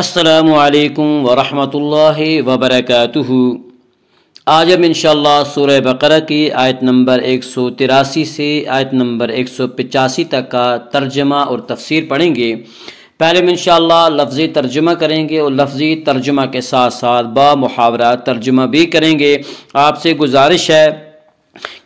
السلام علیکم ورحمۃ اللہ وبرکاتہ۔ آج ہم انشاءاللہ سورہ بقرہ کی آیت نمبر 183 سے آیت نمبر 185 تک کا ترجمہ اور تفسیر پڑھیں گے۔ پہلے ہم انشاءاللہ لفظی ترجمہ کریں گے اور لفظی ترجمہ کے ساتھ ساتھ با محاورہ ترجمہ بھی کریں گے۔ آپ سے گزارش ہے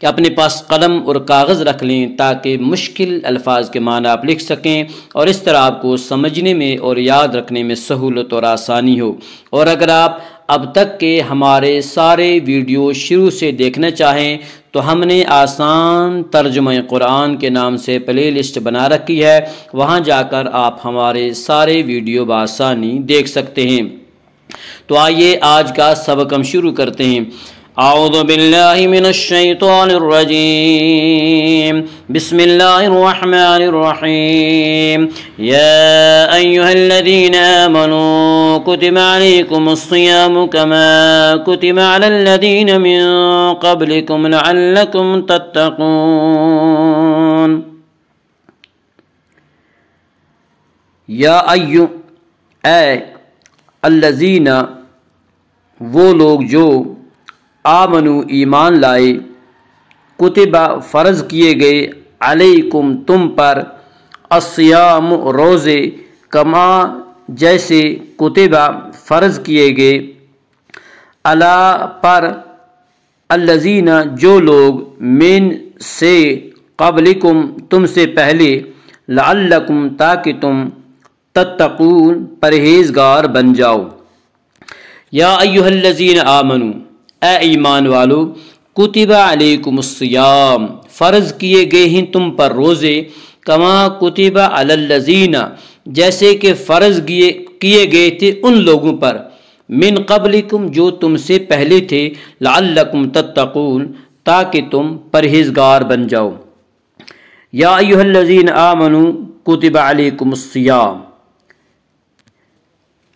کہ اپنے پاس قلم اور کاغذ رکھ لیں تاکہ مشکل الفاظ کے معنی آپ لکھ سکیں اور اس طرح آپ کو سمجھنے میں اور یاد رکھنے میں سہولت اور آسانی ہو۔ اور اگر آپ اب تک کے ہمارے سارے ویڈیو شروع سے دیکھنا چاہیں تو ہم نے آسان ترجمہ قرآن کے نام سے پلے لسٹ بنا رکھی ہے، وہاں جا کر آپ ہمارے سارے ویڈیو بآسانی دیکھ سکتے ہیں۔ تو آئیے آج کا سبق ہم شروع کرتے ہیں۔ اعوذ باللہ من الشیطان الرجیم، بسم اللہ الرحمن الرحیم۔ یا ایہا الذین آمنوا کتب علیکم الصیام کما کتب علی الذین من قبلکم لعلکم تتقون۔ یا اے الذین، وہ لوگ جو آمنو ایمان لائے، کتبہ فرض کیے گئے، علیکم تم پر، الصیام روزے، کما جیسے کتبہ فرض کیے گئے، علی پر، الذین جو لوگ، من سے، قبلکم تم سے پہلے، لعلکم تاکہ تم، تتقون پرہیزگار بن جاؤ۔ یا ایھا الذین آمنو، اے ایمان والو، کتب علیکم الصیام فرض کیے گئے ہیں تم پر روزے، کما کتب علی الذین جیسے کہ فرض کیے گئے تھے ان لوگوں پر، من قبلکم جو تم سے پہلے تھے، لعلکم تتقون تاکہ تم پرہیزگار بن جاؤ۔ یا ایھا الذین آمنوا کتب علیکم الصیام،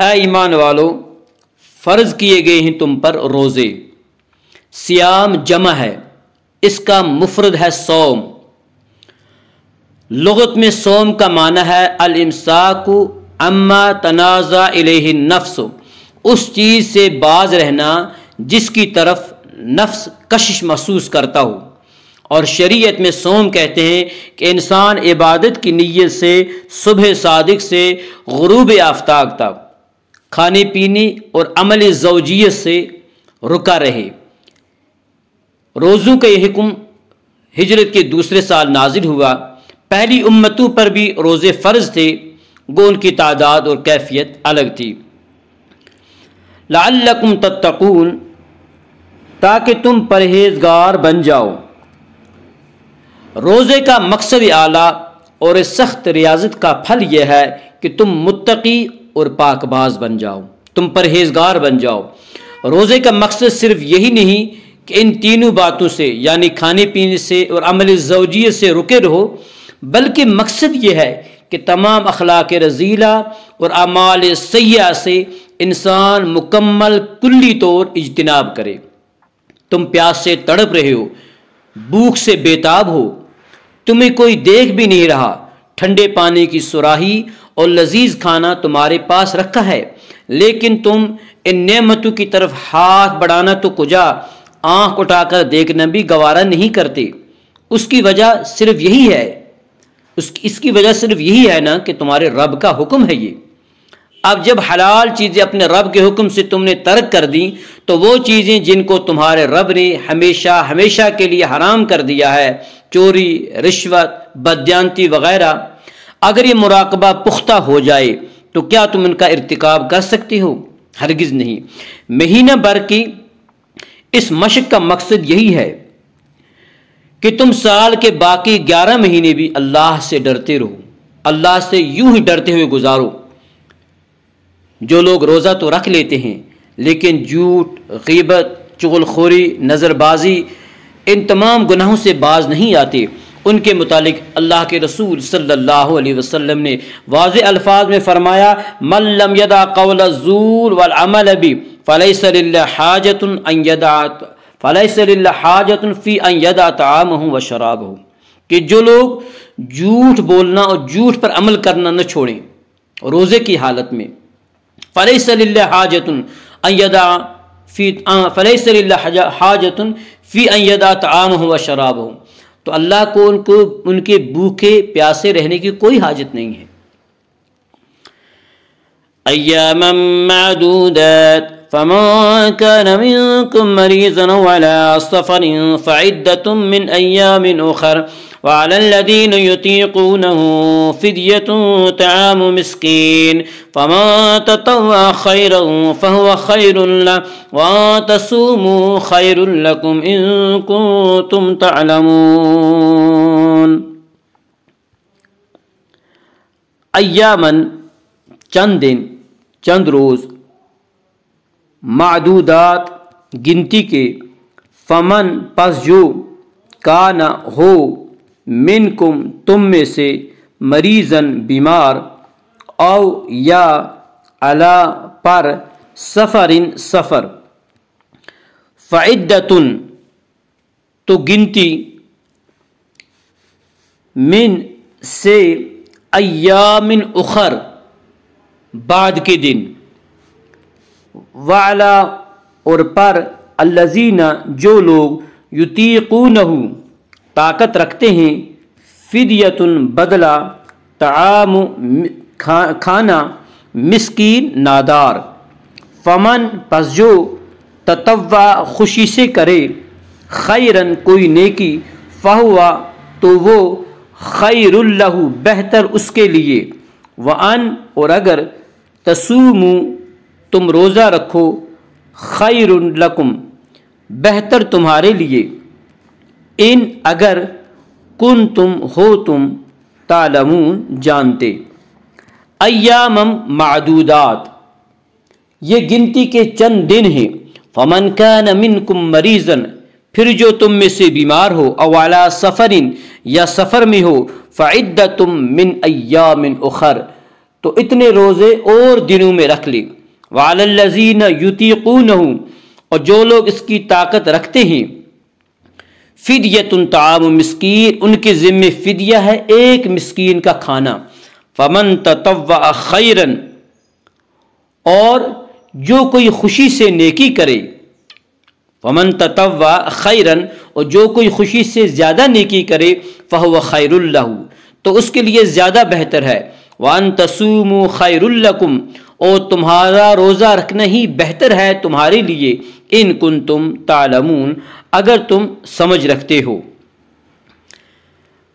اے ایمان والو فرض کیے گئے ہیں تم پر روزے۔ سیام جمع ہے، اس کا مفرد ہے صوم۔ لغت میں صوم کا معنی ہے الامساک عما تنازع الیہ النفس، اس چیز سے باز رہنا جس کی طرف نفس کشش محسوس کرتا ہو۔ اور شریعت میں صوم کہتے ہیں کہ انسان عبادت کی نیت سے صبح صادق سے غروب آفتاب تک کھانے پینے اور عمل زوجیت سے رکا رہے۔ روزوں کا یہ حکم ہجرت کے دوسرے سال نازل ہوا۔ پہلی امتوں پر بھی روزے فرض تھے، گو ان کی تعداد اور کیفیت الگ تھی۔ لعلکم تتقون تاکہ تم پرہیزگار بن جاؤ۔ روزے کا مقصد اعلیٰ اور اس سخت ریاضت کا پھل یہ ہے کہ تم متقی اور پاک باز بن جاؤ، تم پرہیزگار بن جاؤ۔ روزے کا مقصد صرف یہی نہیں کہ ان تینوں باتوں سے یعنی کھانے پینے سے اور عمل زوجیت سے رکے رہو، بلکہ مقصد یہ ہے کہ تمام اخلاق رذیلہ اور اعمال سیئہ سے انسان مکمل کلی طور اجتناب کرے۔ تم پیاس سے تڑپ رہے ہو، بھوک سے بیتاب ہو، تمہیں کوئی دیکھ بھی نہیں رہا، ٹھنڈے پانی کی سراہی اور لذیذ کھانا تمہارے پاس رکھا ہے، لیکن تم ان نعمتوں کی طرف ہاتھ بڑھانا تو کجا، آنکھ اٹھا کر دیکھنا بھی گوارا نہیں کرتے۔ اس کی وجہ صرف یہی ہے، اس کی وجہ صرف یہی ہے نا کہ تمہارے رب کا حکم ہے یہ۔ اب جب حلال چیزیں اپنے رب کے حکم سے تم نے ترک کر دیں تو وہ چیزیں جن کو تمہارے رب نے ہمیشہ ہمیشہ کے لیے حرام کر دیا ہے، چوری، رشوت، بددیانتی وغیرہ، اگر یہ مراقبہ پختہ ہو جائے تو کیا تم ان کا ارتکاب کر سکتے ہو؟ ہرگز نہیں۔ مہینہ بھر کی اس مشق کا مقصد یہی ہے کہ تم سال کے باقی 11 مہینے بھی اللہ سے ڈرتے رہو، اللہ سے یوں ہی ڈرتے ہوئے گزارو۔ جو لوگ روزہ تو رکھ لیتے ہیں لیکن جھوٹ، غیبت، چغلخوری، نظر بازی، ان تمام گناہوں سے باز نہیں آتے، ان کے متعلق اللہ کے رسول صلی اللہ علیہ وسلم نے واضح الفاظ میں فرمایا، من لم یدع قول الزور والعمل به فلیس للہ حاجۃ فی ان یدع طعامہ وشرابہ، کہ جو لوگ جھوٹ بولنا اور جھوٹ پر عمل کرنا نہ چھوڑیں روزے کی حالت میں، فلیس للہ حاجۃ فی ان یدع طعامہ و شرابہ، تو اللہ کو ان کے بھوکے پیاسے رہنے کی کوئی حاجت نہیں ہے۔ ایاما معدودات فمن كان منكم مريضا وعلى سفر فعدة من أيام أخر وعلى الذين يطيقونه فدية طعام مسكين فمن تطوع خيرا فهو خير له وأن تصوموا خير لكم إن كنتم تعلمون۔ ایامن چند دن، چند روز، معدودات گنتی کے، فمن پس جو، کانا ہو، منکم تم میں سے، مریضن بیمار، او یا علا پر، سفرن سفر، فعدتن تو گنتی، من سے، ایامن اخر بعد کے دن، وعلا اور پر، الذین جو لوگ، یطیقونہ طاقت رکھتے ہیں، فدیتن بدلہ، طعام کھانا، مسکین نادار، فمن پس جو، تطوع خوشی سے کرے، خیرن کوئی نیکی، فہوا تو وہ، خیر لہ بہتر اس کے لیے، وان اور اگر، تصوموا تم روزہ رکھو، خیر لکم بہتر تمہارے لیے، ان اگر، کنتم ہو تم، تعلمون جانتے۔ ایامم معدودات یہ گنتی کے چند دن ہیں، فمن کان منکم مریضا پھر جو تم میں سے بیمار ہو، او علی سفرن یا سفر میں ہو، فعدتم من ایام اخر تو اتنے روزے اور دنوں میں رکھ لے، وعلی الذین یطیقونہ اور جو لوگ اس کی طاقت رکھتے ہیں، فدیۃ طعام مسکین ان کے ذمے فدیہ ہے ایک مسکین کا کھانا، فمن تطوع خیرا اور جو کوئی خوشی سے نیکی کرے، فمن تطوع خیرا اور جو کوئی خوشی سے زیادہ نیکی کرے، فہو خیر لہ تو اس کے لیے زیادہ بہتر ہے، وان تصوموا خیر لکم اور تمہارا روزہ رکھنا ہی بہتر ہے تمہارے لیے، ان کنتم تعلمون اگر تم سمجھ رکھتے ہو۔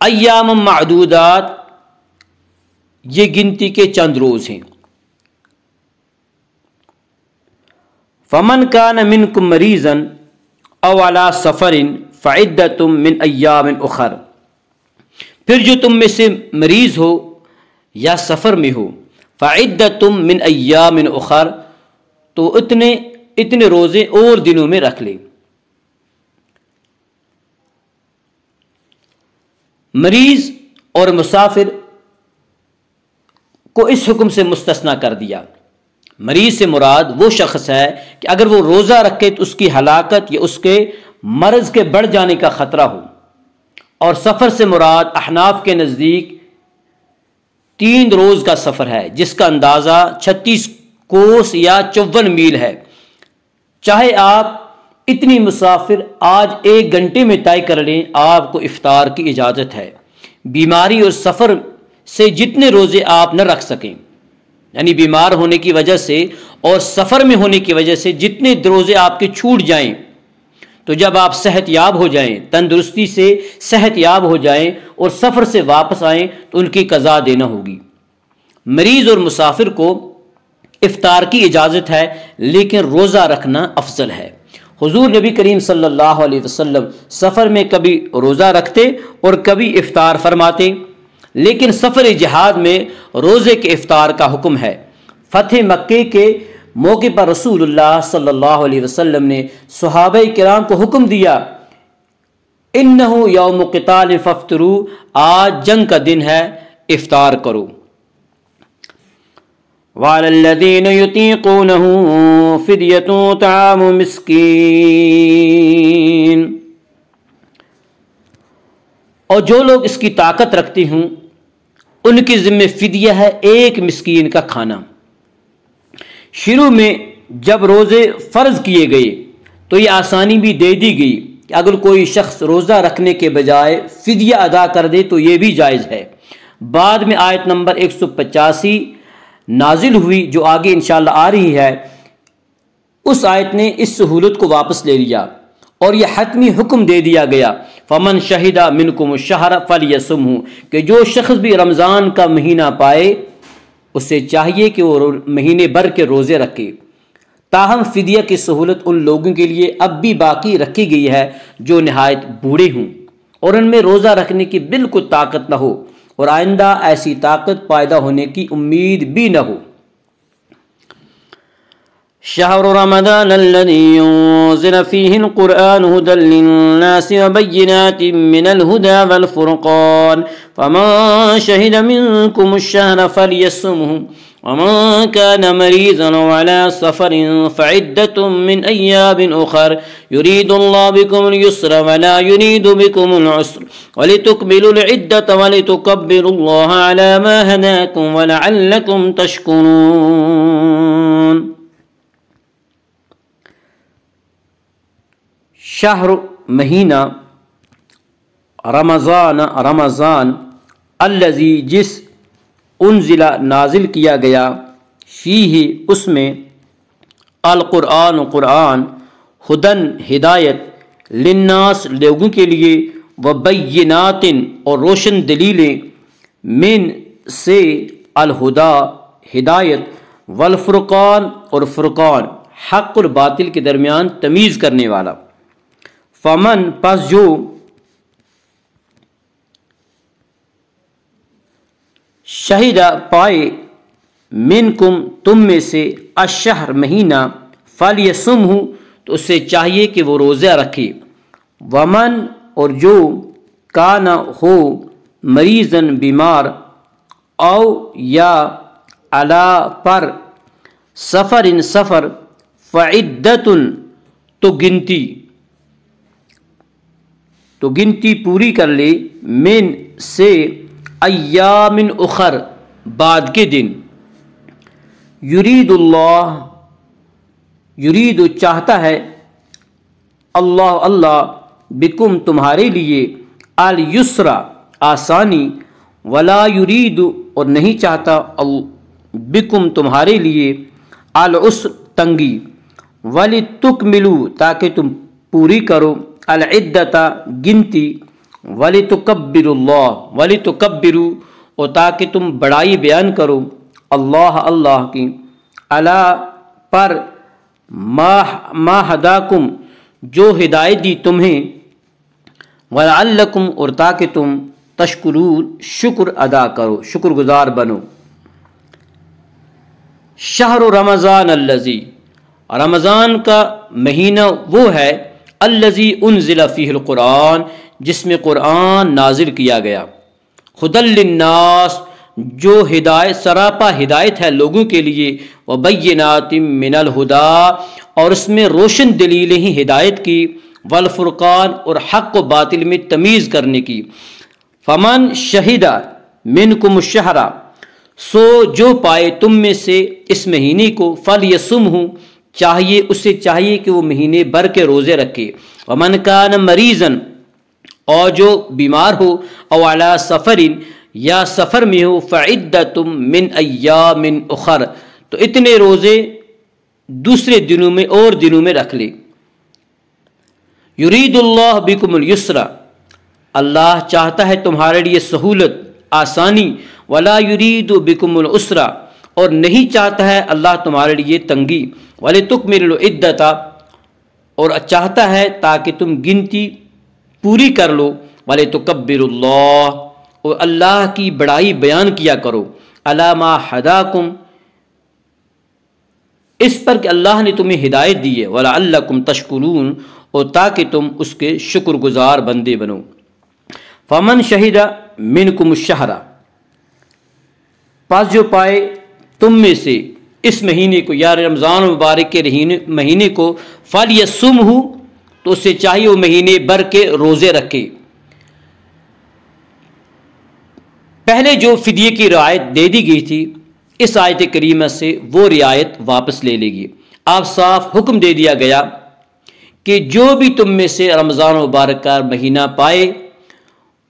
ایام معدودات یہ گنتی کے چند روز ہیں، فمن کان منکم مریضا او علی سفر فعدۃ من ایام اخر پھر جو تم میں سے مریض ہو یا سفر میں ہو، فعدۃ من ایام اخر تو اتنے روزے اور دنوں میں رکھ لے۔ مریض اور مسافر کو اس حکم سے مستثنا کر دیا۔ مریض سے مراد وہ شخص ہے کہ اگر وہ روزہ رکھے تو اس کی ہلاکت یا اس کے مرض کے بڑھ جانے کا خطرہ ہو، اور سفر سے مراد احناف کے نزدیک 3 روز کا سفر ہے جس کا اندازہ 36 کوس یا 54 میل ہے۔ چاہے آپ اتنی مسافر آج 1 گھنٹے میں طے کر لیں، آپ کو افطار کی اجازت ہے۔ بیماری اور سفر سے جتنے روزے آپ نہ رکھ سکیں، یعنی بیمار ہونے کی وجہ سے اور سفر میں ہونے کی وجہ سے جتنے روزے آپ کے چھوٹ جائیں، تو جب آپ صحت یاب ہو جائیں، تندرستی سے صحت یاب ہو جائیں اور سفر سے واپس آئیں تو ان کی قضا دینا ہوگی۔ مریض اور مسافر کو افطار کی اجازت ہے، لیکن روزہ رکھنا افضل ہے۔ حضور نبی کریم صلی اللہ علیہ وسلم سفر میں کبھی روزہ رکھتے اور کبھی افطار فرماتے، لیکن سفر جہاد میں روزے کے افطار کا حکم ہے۔ فتح مکے کے موقع پر رسول اللہ صلی اللہ علیہ وسلم نے صحابہ کرام کو حکم دیا، انہ یوم قتال فافطروا، آج جنگ کا دن ہے، افطار کرو۔ وعلی الذین یطیقونہ فدیۃ طعام مسکین، اور جو لوگ اس کی طاقت رکھتے ہوں ان کے ذمہ فدیہ ہے ایک مسکین کا کھانا۔ شروع میں جب روزے فرض کیے گئے تو یہ آسانی بھی دے دی گئی کہ اگر کوئی شخص روزہ رکھنے کے بجائے فدیہ ادا کر دے تو یہ بھی جائز ہے۔ بعد میں آیت نمبر 185 نازل ہوئی جو آگے انشاءاللہ آ رہی ہے، اس آیت نے اس سہولت کو واپس لے لیا اور یہ حتمی حکم دے دیا گیا، فمن شہد منکم الشہر فلیصمہ، کہ جو شخص بھی رمضان کا مہینہ پائے اسے چاہیے کہ وہ مہینے بھر کے روزے رکھے۔ تاہم فدیہ کی سہولت ان لوگوں کے لیے اب بھی باقی رکھی گئی ہے جو نہایت بوڑھے ہوں اور ان میں روزہ رکھنے کی بالکل طاقت نہ ہو اور آئندہ ایسی طاقت پیدا ہونے کی امید بھی نہ ہو۔ شہر رمضان الذي انزل فيه القرآن هدى للناس وبينات من الهدى والفرقان فمن شهد منكم الشهر فليصمه ومن كان مريضا وعلى سفر فعدة من أيام أخر يريد الله بكم اليسر ولا يريد بكم العسر ولتكملوا العدة ولتكبروا الله على ما هداكم ولعلكم تشكرون۔ شہر مہینہ رمضان الذی جس انزلہ نازل کیا گیا فیہ اس میں القرآن قرآن ہدن ہدایت للناس لوگوں کے لیے وبینات اور روشن دلیلیں من سے الہدا ہدایت والفرقان اور فرقان حق اور باطل کے درمیان تمیز کرنے والا۔ فمن پس جو شہیدہ پائے منکم تم میں سے الشہر مہینہ فلیصمہ تو اسے چاہیے کہ وہ روزہ رکھے۔ ومن اور جو کانا ہو مریضن بیمار او یا علا پر سفر فعدتن تو گنتی پوری کر لے من سے ایام اخر بعد کے دن۔ یرید چاہتا ہے اللہ بکم تمہارے لیے الیسرا آسانی ولا یرید اور نہیں چاہتا بکم تمہارے لیے العسر تنگی ولتکملوا تاکہ تم پوری کرو العدت گنتی ولتکبروا اور تاکہ تم بڑائی بیان کرو اللہ کی علی پر ما ہداکم جو ہدایت دی تمہیں ولعلکم اور تاکہ تم تشکرون شکر ادا کرو شکر گزار بنو۔ شہر رمضان الذی رمضان کا مہینہ وہ ہے الذی انزل فیہ القرآن جس میں قرآن نازل کیا گیا، ہدی للناس جو ہدایت سراپا ہدایت ہے لوگوں کے لیے، وبینات من الہدا اور اس میں روشن دلیلیں ہی ہدایت کی، والفرقان اور حق و باطل میں تمیز کرنے کی۔ فمن شہد منکم الشہر سو جو پائے تم میں سے اس مہینے کو فلیصمہ اسے چاہیے کہ وہ مہینے بھر کے روزے رکھے۔ ومن کان مریضا اور جو بیمار ہو او علی سفر یا سفر میں ہو فعدۃ من ایام اخر تو اتنے روزے دوسرے دنوں میں اور دنوں میں رکھ لے۔ یرید اللہ بکم الیسر اللہ چاہتا ہے تمہارے لیے سہولت آسانی، ولا یرید بکم العسر اور نہیں چاہتا ہے اللہ تمہارے لیے تنگی، ولتکملوا العدۃ اور چاہتا ہے تاکہ تم گنتی پوری کر لو، ولتکبروا اللہ اور اللہ کی بڑائی بیان کیا کرو، علی ما ہداکم اس پر کہ اللہ نے تمہیں ہدایت دی ہے، ولعلکم تشکرون اور تاکہ تم اس کے شکر گزار بندے بنو۔ فمن شہد منکم الشہر پس جو پائے تم میں سے اس مہینے کو یا رمضان مبارک کے مہینے کو فلیصمہ تو اسے چاہیے وہ مہینے بھر کے روزے رکھے۔ پہلے جو فدیے کی رعایت دے دی گئی تھی اس آیت کریمہ سے وہ رعایت واپس لے لے گی۔ آپ صاف حکم دے دیا گیا کہ جو بھی تم میں سے رمضان مبارک کا مہینہ پائے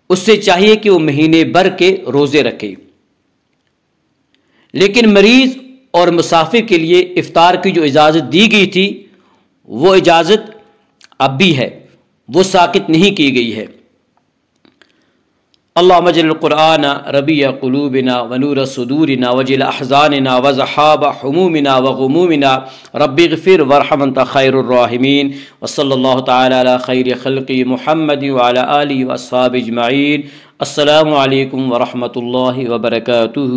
اس سے چاہیے کہ وہ مہینے بھر کے روزے رکھے، لیکن مریض اور مسافر کے لیے افطار کی جو اجازت دی گئی تھی وہ اجازت اب بھی ہے، وہ ساقط نہیں کی گئی ہے۔ اللہم اجعل القرآن ربیع قلوبنا ونور صدورنا وجل احزاننا وذہاب حمومنا وغمومنا رب اغفر وارحم انت خیر الراحمین، وصلی اللہ تعالی علی خیر خلقی محمد وعلی آلہ واصحابہ اجمعین۔ السلام علیکم ورحمۃ اللہ وبرکاتہ۔